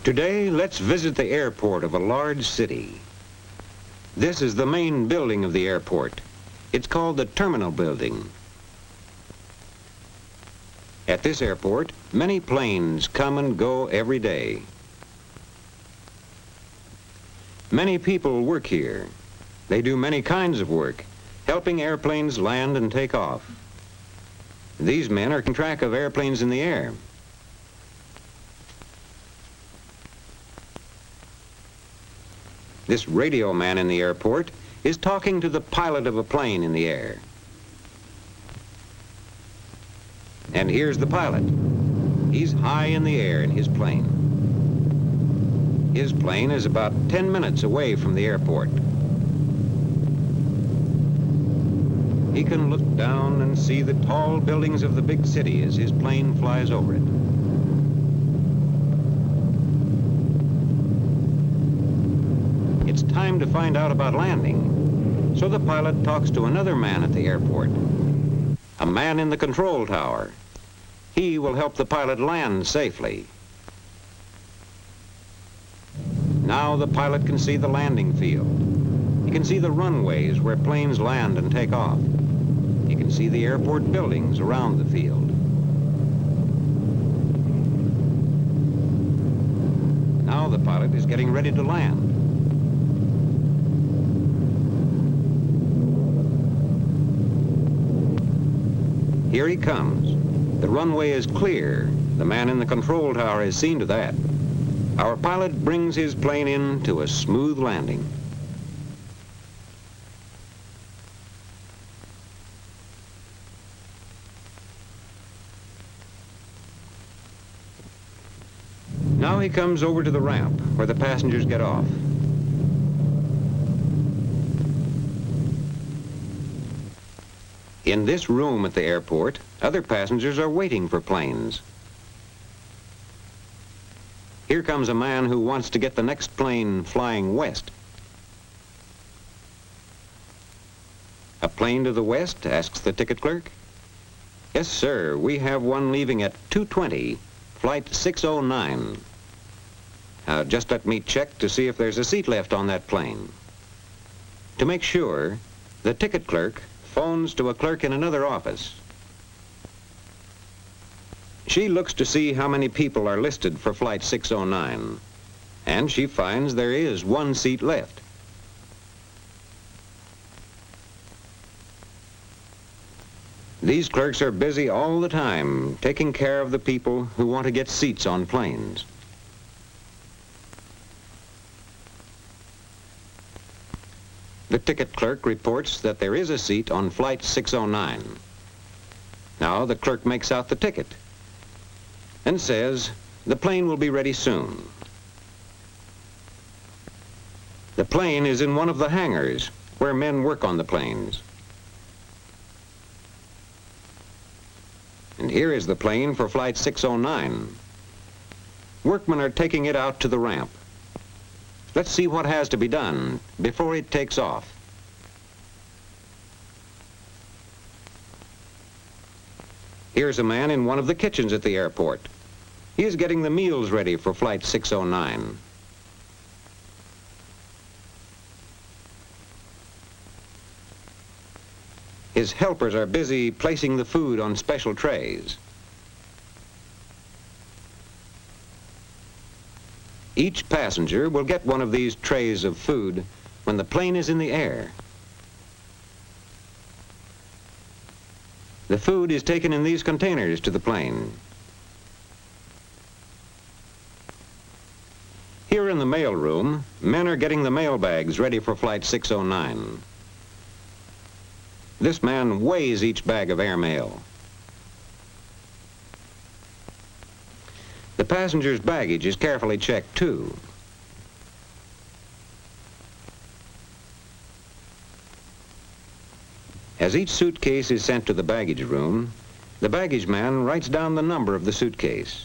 Today, let's visit the airport of a large city. This is the main building of the airport. It's called the Terminal Building. At this airport, many planes come and go every day. Many people work here. They do many kinds of work, helping airplanes land and take off. These men are keeping track of airplanes in the air. This radio man in the airport is talking to the pilot of a plane in the air. And here's the pilot. He's high in the air in his plane. His plane is about 10 minutes away from the airport. He can look down and see the tall buildings of the big city as his plane flies over it. It's time to find out about landing, so the pilot talks to another man at the airport, a man in the control tower. He will help the pilot land safely. Now the pilot can see the landing field. He can see the runways where planes land and take off. He can see the airport buildings around the field. Now the pilot is getting ready to land. Here he comes. The runway is clear. The man in the control tower has seen to that. Our pilot brings his plane in to a smooth landing. Now he comes over to the ramp where the passengers get off. In this room at the airport, other passengers are waiting for planes. Here comes a man who wants to get the next plane flying west. A plane to the west, asks the ticket clerk. Yes, sir, we have one leaving at 2:20, flight 609. Just let me check to see if there's a seat left on that plane. To make sure, the ticket clerk phones to a clerk in another office. She looks to see how many people are listed for flight 609, and she finds there is one seat left. These clerks are busy all the time taking care of the people who want to get seats on planes. The ticket clerk reports that there is a seat on flight 609. Now the clerk makes out the ticket and says the plane will be ready soon. The plane is in one of the hangars where men work on the planes. And here is the plane for flight 609. Workmen are taking it out to the ramp. Let's see what has to be done before it takes off. Here's a man in one of the kitchens at the airport. He is getting the meals ready for flight 609. His helpers are busy placing the food on special trays. Each passenger will get one of these trays of food when the plane is in the air. The food is taken in these containers to the plane. Here in the mail room, men are getting the mail bags ready for flight 609. This man weighs each bag of airmail. The passenger's baggage is carefully checked, too. As each suitcase is sent to the baggage room, the baggage man writes down the number of the suitcase.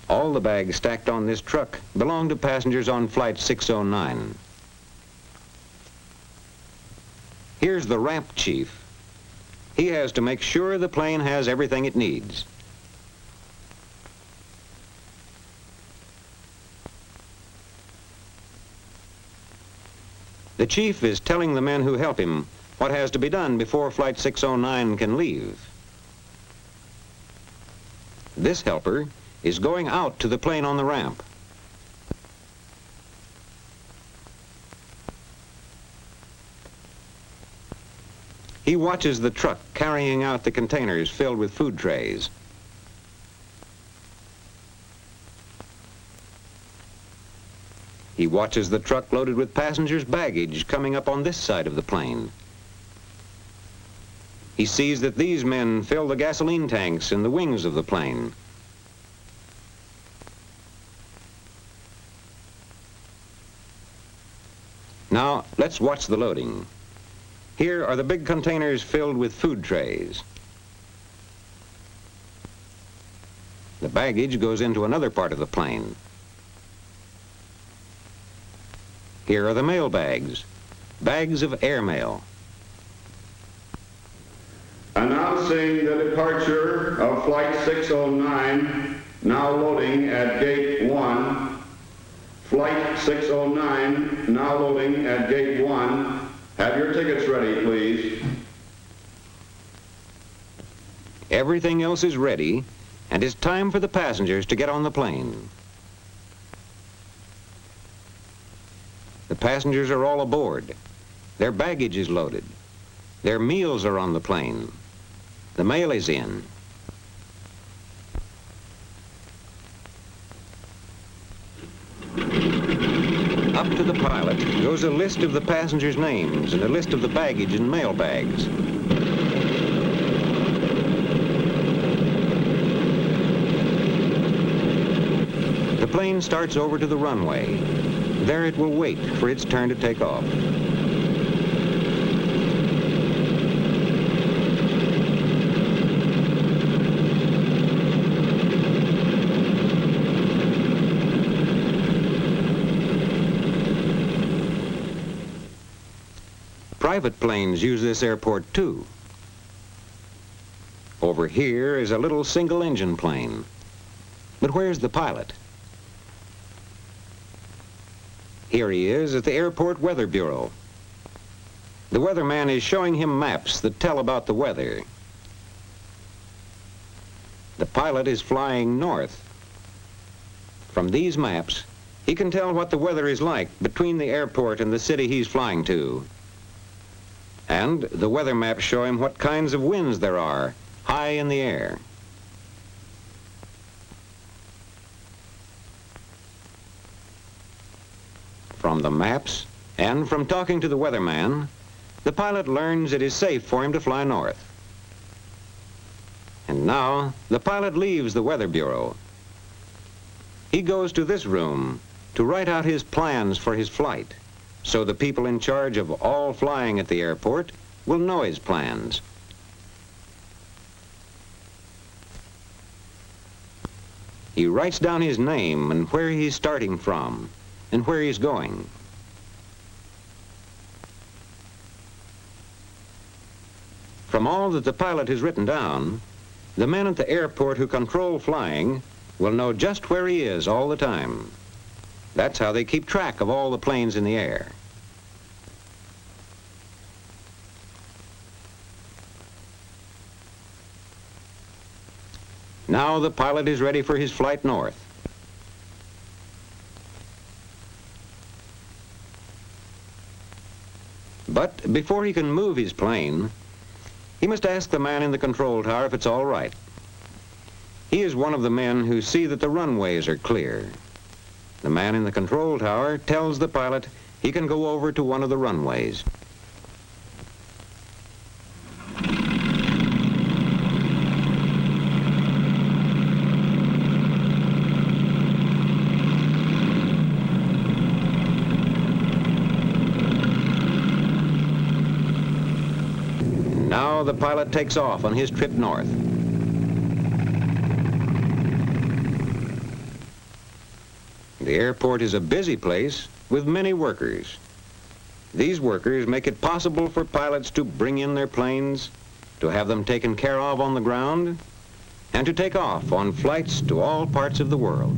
All All the bags stacked on this truck belong to passengers on Flight 609. Here's the ramp chief. He has to make sure the plane has everything it needs. The chief is telling the men who help him what has to be done before Flight 609 can leave. This helper is going out to the plane on the ramp. He watches the truck carrying out the containers filled with food trays. He watches the truck loaded with passengers' baggage coming up on this side of the plane. He sees that these men fill the gasoline tanks in the wings of the plane. Now, let's watch the loading. Here are the big containers filled with food trays. The baggage goes into another part of the plane. Here are the mail bags, bags of airmail. Announcing the departure of Flight 609, now loading at Gate 1. Flight 609, now loading at Gate 1. Have your tickets ready, please. Everything else is ready, and it's time for the passengers to get on the plane. The passengers are all aboard. Their baggage is loaded. Their meals are on the plane. The mail is in. Up to the pilot goes a list of the passengers' names and a list of the baggage and mail bags. The plane starts over to the runway. There it will wait for its turn to take off. Private planes use this airport too. Over here is a little single-engine plane. But where's the pilot? Here he is at the Airport Weather Bureau. The weatherman is showing him maps that tell about the weather. The pilot is flying north. From these maps, he can tell what the weather is like between the airport and the city he's flying to. And the weather maps show him what kinds of winds there are high in the air. From the maps and from talking to the weatherman, the pilot learns it is safe for him to fly north. And now the pilot leaves the Weather Bureau. He goes to this room to write out his plans for his flight, so the people in charge of all flying at the airport will know his plans. He writes down his name and where he's starting from and where he's going. From all that the pilot has written down, the men at the airport who control flying will know just where he is all the time. That's how they keep track of all the planes in the air. Now the pilot is ready for his flight north. But before he can move his plane, he must ask the man in the control tower if it's all right. He is one of the men who see that the runways are clear. The man in the control tower tells the pilot he can go over to one of the runways. Now the pilot takes off on his trip north. The airport is a busy place with many workers. These workers make it possible for pilots to bring in their planes, to have them taken care of on the ground, and to take off on flights to all parts of the world.